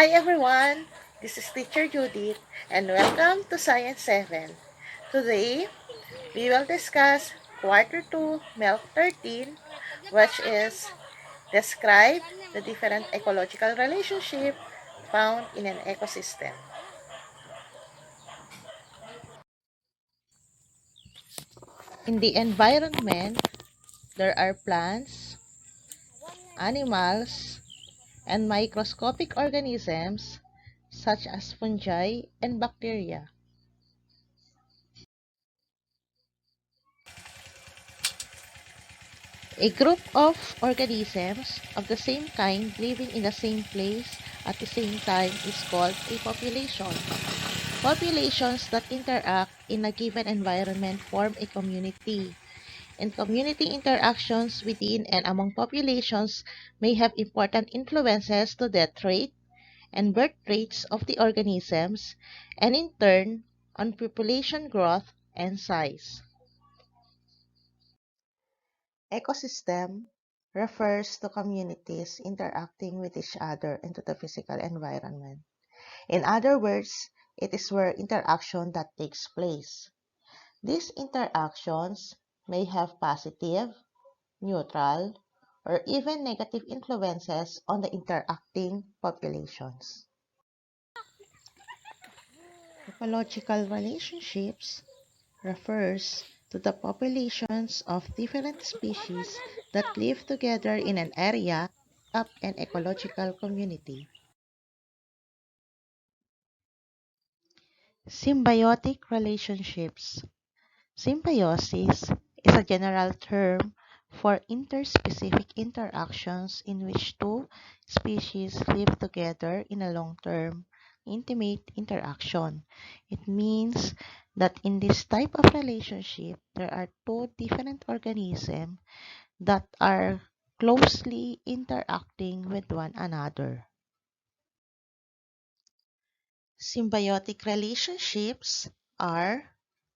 Hi everyone, this is Teacher Judith and welcome to Science 7. Today, we will discuss Quarter 2, Milk 13, which is describe the different ecological relationship found in an ecosystem. In the environment, there are plants, animals, and microscopic organisms such as fungi and bacteria. A group of organisms of the same kind living in the same place at the same time is called a population. Populations that interact in a given environment form a community, and community interactions within and among populations may have important influences to death rate and birth rates of the organisms, and in turn on population growth and size. Ecosystem refers to communities interacting with each other into the physical environment. In other words, it is where interaction that takes place. These interactions may have positive, neutral, or even negative influences on the interacting populations. Ecological relationships refers to the populations of different species that live together in an area of an ecological community. Symbiotic relationships. Symbiosis is a general term for interspecific interactions in which two species live together in a long-term, intimate interaction. It means that in this type of relationship, there are two different organisms that are closely interacting with one another. Symbiotic relationships are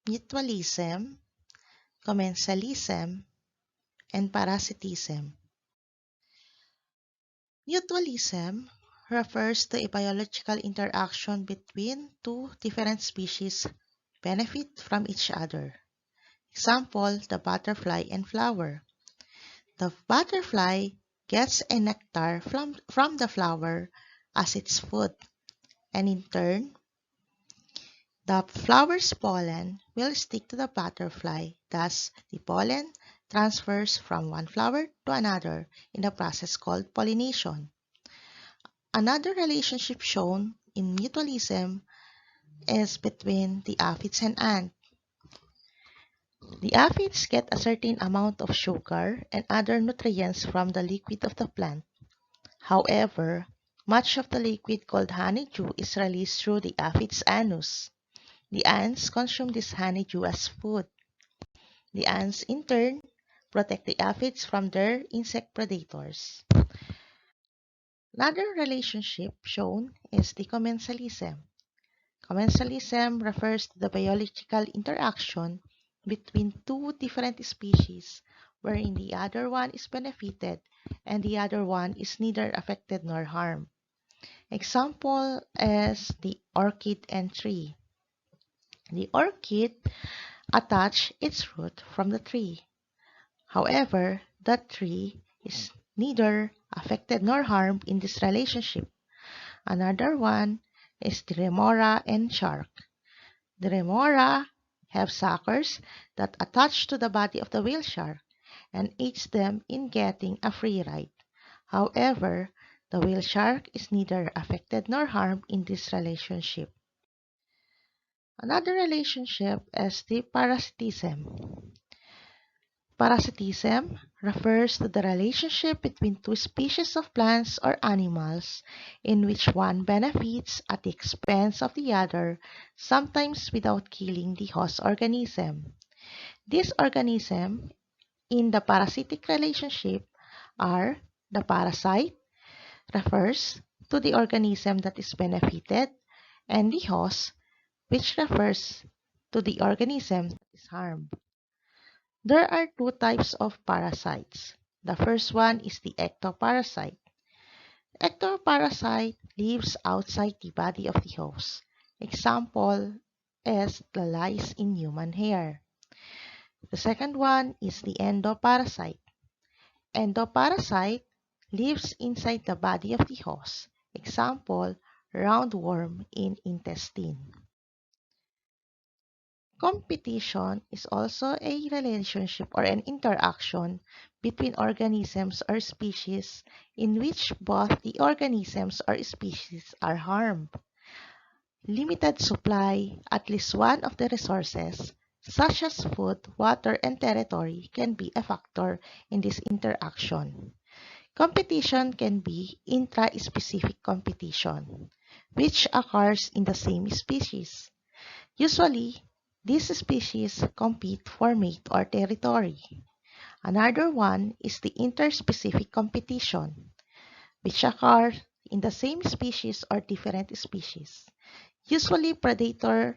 mutualism, commensalism, and parasitism. Mutualism refers to a biological interaction between two different species benefit from each other. Example, the butterfly and flower. The butterfly gets a nectar from the flower as its food, and in turn, the flower's pollen will stick to the butterfly. Thus, the pollen transfers from one flower to another in a process called pollination. Another relationship shown in mutualism is between the aphids and ants. The aphids get a certain amount of sugar and other nutrients from the liquid of the plant. However, much of the liquid called honeydew is released through the aphid's anus. The ants consume this honeydew as food. The ants, in turn, protect the aphids from their insect predators. Another relationship shown is the commensalism. Commensalism refers to the biological interaction between two different species wherein the other one is benefited and the other one is neither affected nor harmed. Example is the orchid and tree. The orchid attach its root from the tree. However, that tree is neither affected nor harmed in this relationship. Another one is the remora and shark. The remora have suckers that attach to the body of the whale shark and aids them in getting a free ride. However, the whale shark is neither affected nor harmed in this relationship. Another relationship is the parasitism. Parasitism refers to the relationship between two species of plants or animals in which one benefits at the expense of the other, sometimes without killing the host organism. These organisms in the parasitic relationship are the parasite, refers to the organism that is benefited, and the host, which refers to the organism that is harmed. There are two types of parasites. The first one is the ectoparasite. Ectoparasite lives outside the body of the host. Example is the lice in human hair. The second one is the endoparasite. Endoparasite lives inside the body of the host. Example, roundworm in intestine. Competition is also a relationship or an interaction between organisms or species in which both the organisms or species are harmed. Limited supply, at least one of the resources, such as food, water, and territory, can be a factor in this interaction. Competition can be intra-specific competition, which occurs in the same species. Usually, these species compete for mate or territory. Another one is the interspecific competition, which occurs in the same species or different species. Usually, predators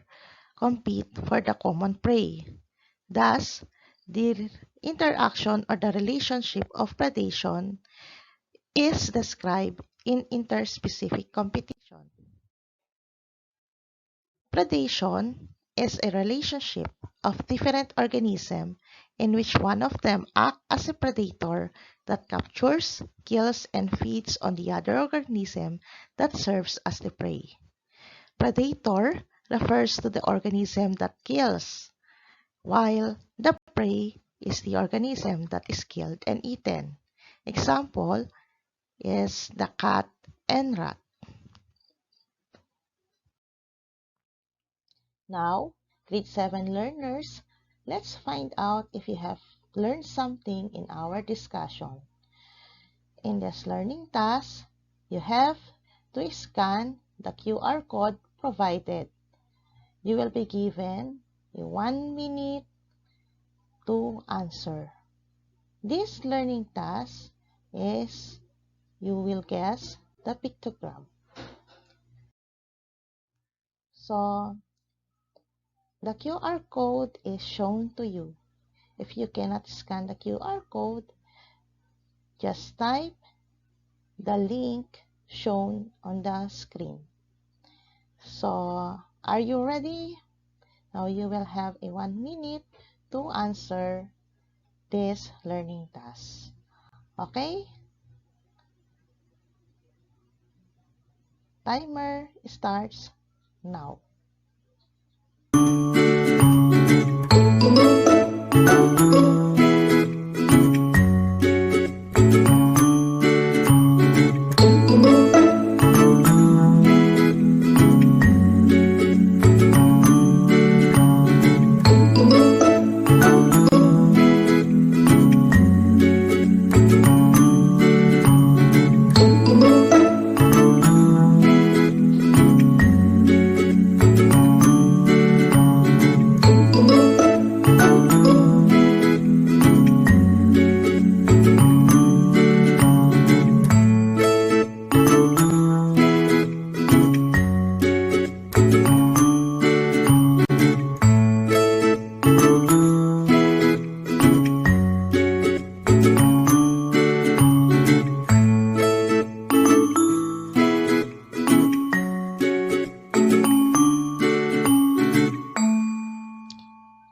compete for the common prey. Thus, the interaction or the relationship of predation is described in interspecific competition. Predation is a relationship of different organisms in which one of them acts as a predator that captures, kills, and feeds on the other organism that serves as the prey. Predator refers to the organism that kills, while the prey is the organism that is killed and eaten. Example is the cat and rat. Now, grade 7 learners, let's find out if you have learned something in our discussion. In this learning task, you have to scan the QR code provided. You will be given a 1 minute to answer. This learning task is you will guess the pictogram. So, the QR code is shown to you. If you cannot scan the QR code, just type the link shown on the screen. So, are you ready? Now you will have a 1 minute to answer this learning task. Okay? Timer starts now.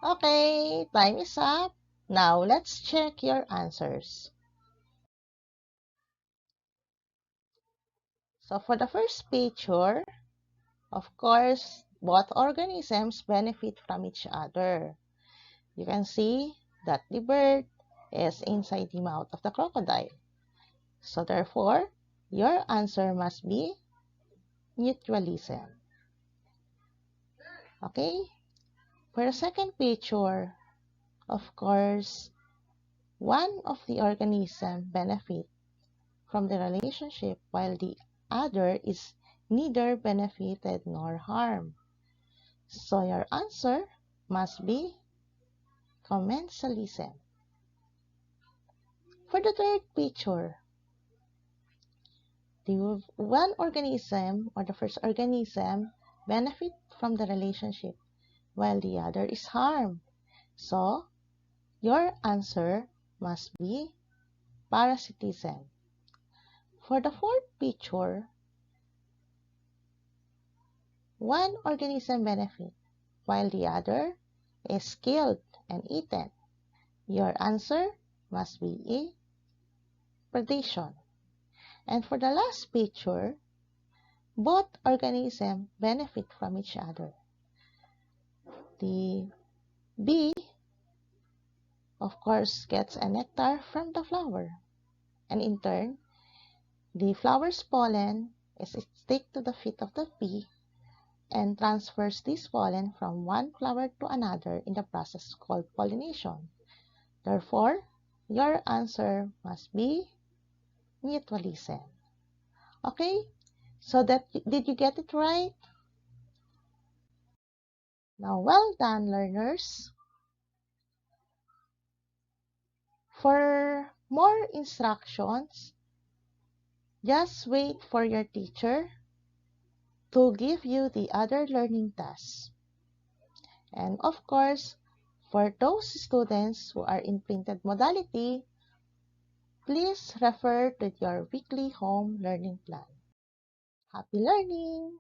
Okay, time is up. Now, let's check your answers. So, for the first picture, of course, both organisms benefit from each other. You can see that the bird is inside the mouth of the crocodile. So, therefore, your answer must be mutualism. Okay? For the second picture, of course, one of the organisms benefit from the relationship while the other is neither benefited nor harmed. So your answer must be commensalism. For the third picture, the one organism or the first organism benefit from the relationship while the other is harmed. So your answer must be parasitism. For the fourth picture, one organism benefit while the other is killed and eaten? Your answer must be A, predation. And for the last picture, both organisms benefit from each other. The bee, of course, gets a nectar from the flower, and in turn, the flower's pollen is stick to the feet of the bee and transfers this pollen from one flower to another in the process called pollination. Therefore, your answer must be mutualism. Okay? So did you get it right? Now, well done, learners. For more instructions, just wait for your teacher to give you the other learning tasks. And of course, for those students who are in printed modality, please refer to your weekly home learning plan. Happy learning!